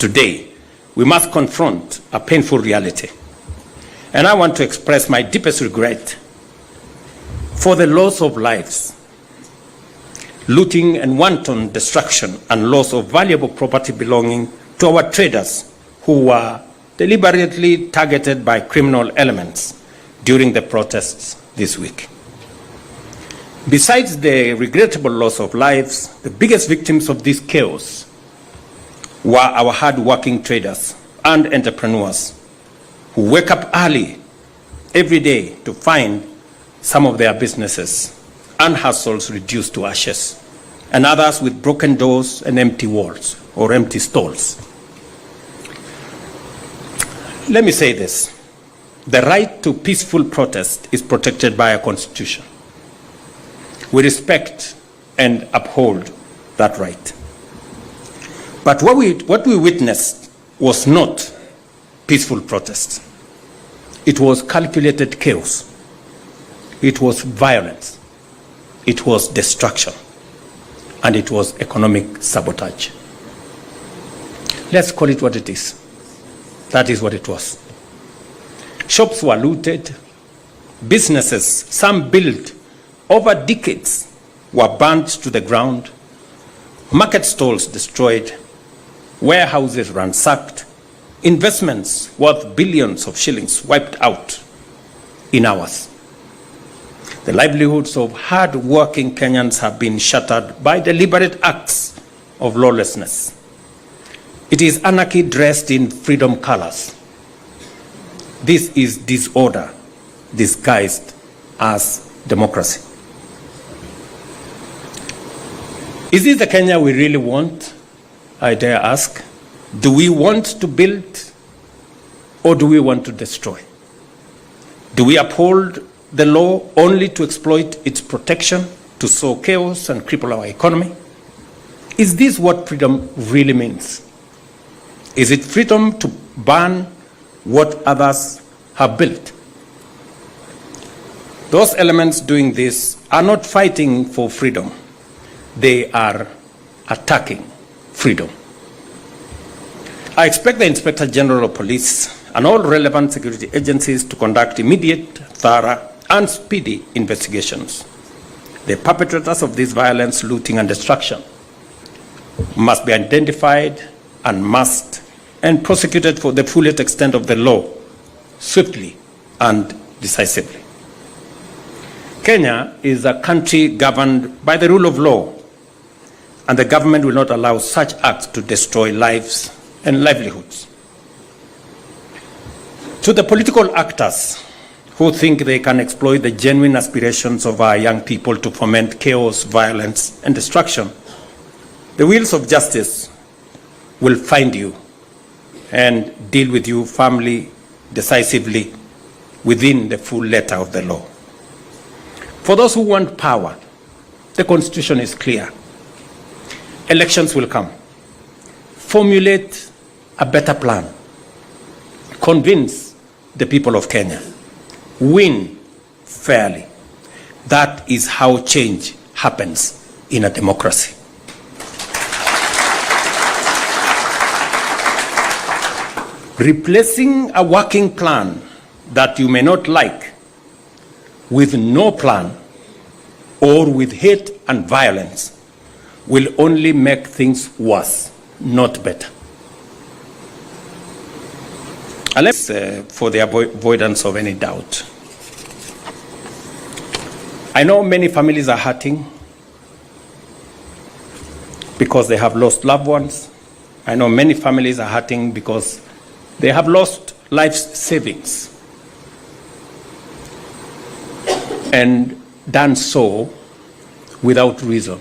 today, we must confront a painful reality. And I want to express my deepest regret for the loss of lives, looting and wanton destruction, and loss of valuable property belonging to our traders who were deliberately targeted by criminal elements during the protests this week. Besides the regrettable loss of lives, the biggest victims of this chaos were our hard-working traders and entrepreneurs who wake up early every day to find some of their businesses and hustles reduced to ashes, and others with broken doors and empty walls or empty stalls. Let me say this: the right to peaceful protest is protected by our Constitution. We respect and uphold that right. But what we witnessed was not peaceful protest. It was calculated chaos. It was violence. It was destruction. And it was economic sabotage. Let's call it what it is. That is what it was. Shops were looted. Businesses, some built over decades, were burnt to the ground. Market stalls destroyed. Warehouses ransacked. Investments worth billions of shillings wiped out in hours. The livelihoods of hard-working Kenyans have been shattered by deliberate acts of lawlessness. It is anarchy dressed in freedom colors. This is disorder disguised as democracy. Is this the Kenya we really want? I dare ask. Do we want to build, or do we want to destroy? Do we uphold the law only to exploit its protection, to sow chaos and cripple our economy? Is this what freedom really means? Is it freedom to burn what others have built? Those elements doing this are not fighting for freedom. They are attacking freedom. I expect the Inspector General of Police and all relevant security agencies to conduct immediate, thorough, and speedy investigations. The perpetrators of this violence, looting, and destruction must be identified and prosecuted for the fullest extent of the law, swiftly and decisively. Kenya is a country governed by the rule of law, and the government will not allow such acts to destroy lives and livelihoods. To the political actors who think they can exploit the genuine aspirations of our young people to foment chaos, violence, and destruction, the wheels of justice will find you and deal with you firmly, decisively, within the full letter of the law. For those who want power, the Constitution is clear. Elections will come. Formulate a better plan. Convince the people of Kenya. Win fairly. That is how change happens in a democracy. Replacing a working plan that you may not like with no plan or with hate and violence will only make things worse, not better. Unless, for the avoidance of any doubt, I know many families are hurting because they have lost loved ones. I know many families are hurting because they have lost life savings and done so without reason.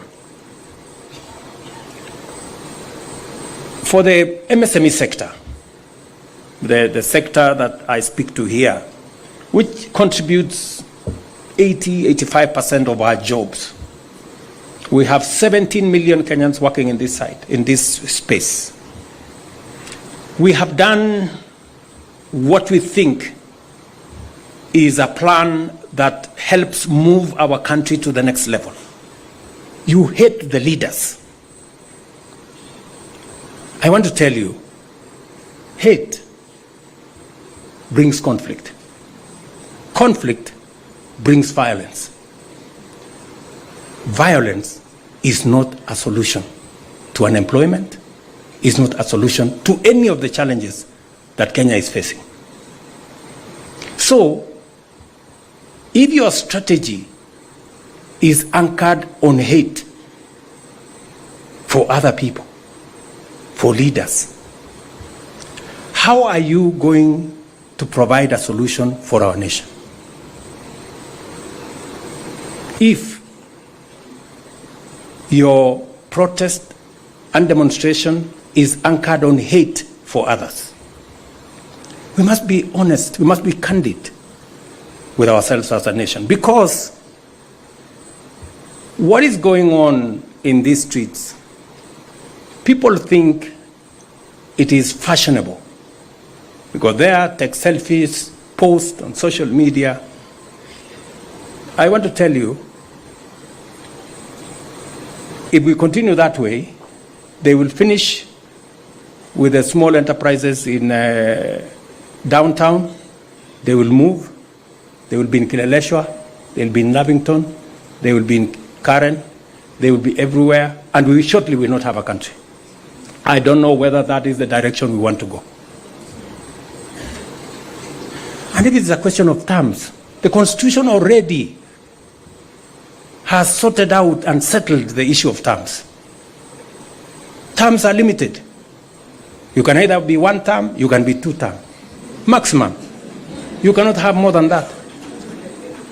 For the MSME sector, the sector that I speak to here, which contributes 80–85% of our jobs, we have 17 million Kenyans working in this site, in this space. We have done what we think is a plan that helps move our country to the next level. You hate the leaders. I want to tell you, Hate brings conflict. Conflict brings violence. Violence is not a solution to unemployment, is not a solution to any of the challenges that Kenya is facing. So, if your strategy is anchored on hate for other people, for leaders, how are you going to provide a solution for our nation? If your protest and demonstration is anchored on hate for others, we must be honest, we must be candid with ourselves as a nation, because what is going on in these streets, people think it is fashionable. We go there, take selfies, post on social media. I want to tell you, if we continue that way, they will finish with the small enterprises in downtown. They will move. They will be in Kileleshwa. They will be in Lavington. They will be in Karen. They will be everywhere. And we shortly will not have a country. I don't know whether that is the direction we want to go. And if it's a question of terms, the Constitution already has sorted out and settled the issue of terms. Terms are limited. You can either be 1 term, you can be 2 term. Maximum. You cannot have more than that.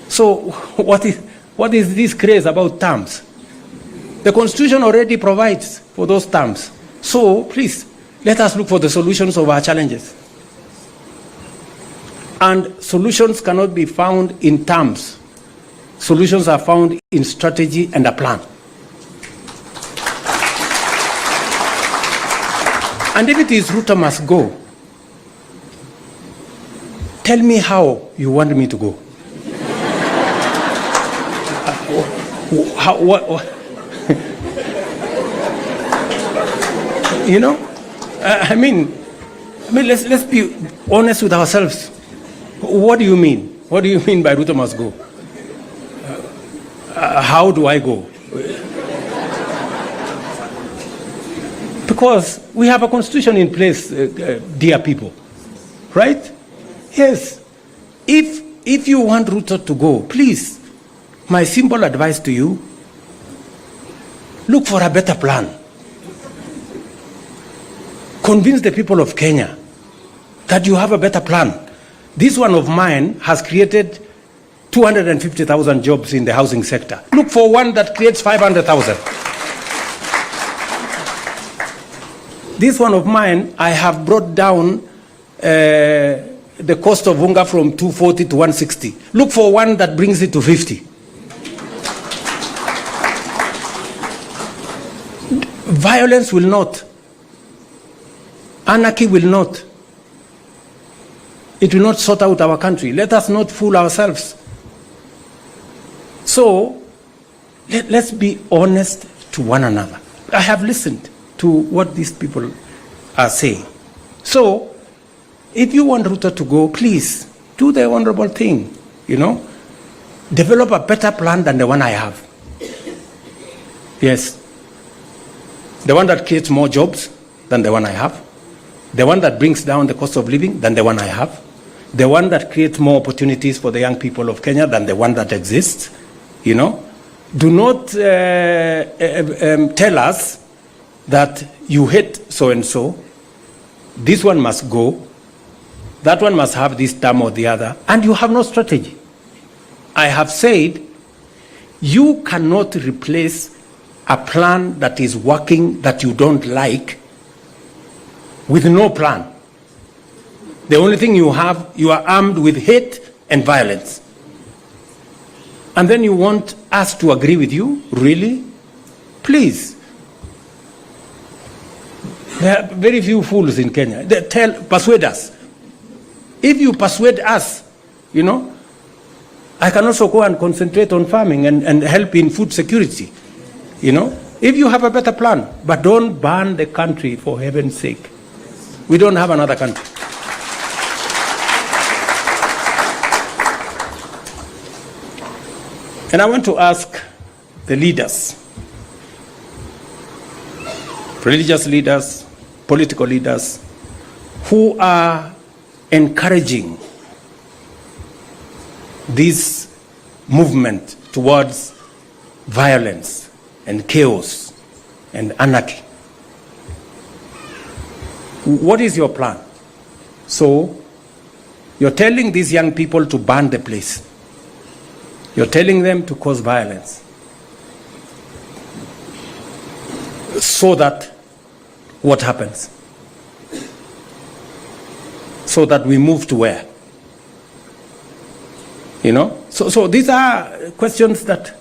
So what is this craze about terms? The Constitution already provides for those terms. So please, let us look for the solutions of our challenges. And solutions cannot be found in terms. Solutions are found in strategy and a plan. And if it is Ruto must go, tell me how you want me to go. What? You know? I mean, let's be honest with ourselves. What do you mean? What do you mean by Ruto must go? How do I go? Because we have a constitution in place, dear people, right? Yes. If you want Ruto to go, please, my simple advice to you, look for a better plan. Convince the people of Kenya that you have a better plan. This one of mine has created 250,000 jobs in the housing sector. Look for one that creates 500,000. This one of mine, I have brought down the cost of unga from 240 to 160. Look for one that brings it to 50. Violence will not. Anarchy will not. It will not sort out our country. Let us not fool ourselves. So, let's be honest to one another. I have listened to what these people are saying. So, if you want Ruto to go, please, do the honorable thing, you know. Develop a better plan than the one I have. Yes. The one that creates more jobs than the one I have. The one that brings down the cost of living than the one I have. The one that creates more opportunities for the young people of Kenya than the one that exists. You know, do not tell us that you hate so-and-so. This one must go. That one must have this term or the other. And you have no strategy. I have said, you cannot replace a plan that is working that you don't like with no plan. The only thing you have, you are armed with hate and violence. And then you want us to agree with you? Really? Please. There are very few fools in Kenya. Persuade us. If you persuade us, you know, I can also go and concentrate on farming and help in food security, you know. If you have a better plan, but don't ban the country for heaven's sake. We don't have another country. And I want to ask the leaders, religious leaders, political leaders, who are encouraging this movement towards violence and chaos and anarchy. What is your plan? So, you're telling these young people to burn the place. You're telling them to cause violence. So that what happens? So that we move to where? You know? So these are questions that